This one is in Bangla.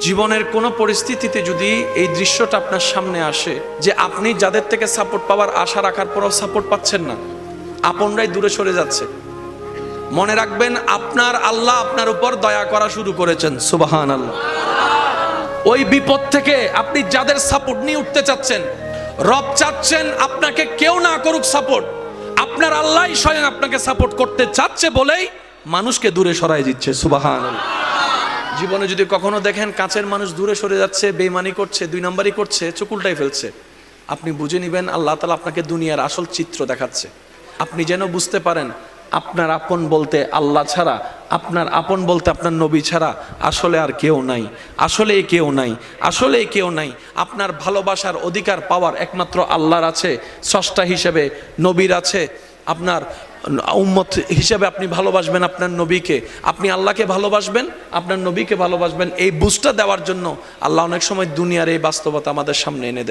জীবনের কোনো পরিস্থিতিতে যদি এই দৃশ্যটা আপনার সামনে আসে যে আপনি যাদের থেকে সাপোর্ট পাওয়ার আশা রাখার পরও সাপোর্ট পাচ্ছেন না, আপনরাই দূরে সরে যাচ্ছে, মনে রাখবেন আপনার আল্লাহ আপনার উপর দয়া করা শুরু করেছেন। সুবহানাল্লাহ। ওই বিপদ থেকে আপনি যাদের সাপোর্ট নিয়ে উঠতে চাচ্ছেন, রব চাচ্ছেন আপনাকে কেউ না করুক সাপোর্ট, আপনার আল্লাহই স্বয়ং আপনাকে সাপোর্ট করতে চাচ্ছে বলেই মানুষকে দূরে সরাই দিচ্ছে। সুবহানাল্লাহ। জীবনে যদি কখনো দেখেন কাছের মানুষ দূরে সরে যাচ্ছে, বেঈমানি করছে, দুই নম্বরই করছে, চোখ উল্টাই ফেলছে, আপনি বুঝে নেবেন আল্লাহ তাআলা আপনাকে দুনিয়ার আসল চিত্র দেখাচ্ছে। আপনি যেন বুঝতে পারেন আপনার আপন বলতে আল্লাহ ছাড়া, আপনার আপন বলতে আপনার নবী ছাড়া আসলে আর কেউ নাই, আসলে কেউ নাই, আসলে কেউ নাই। আপনার ভালোবাসার অধিকার পাওয়ার একমাত্র আল্লাহর আছে, স্রষ্টা হিসেবে নবীর আছে। আপনার উম্মত হিসেবে আপনি ভালোবাসবেন আপনার নবীকে, আপনি আল্লাহকে ভালোবাসবেন, আপনার নবীকে ভালোবাসবেন। এই বুঝটা দেওয়ার জন্য আল্লাহ অনেক সময় দুনিয়ার এই বাস্তবতা আমাদের সামনে এনে দেয়।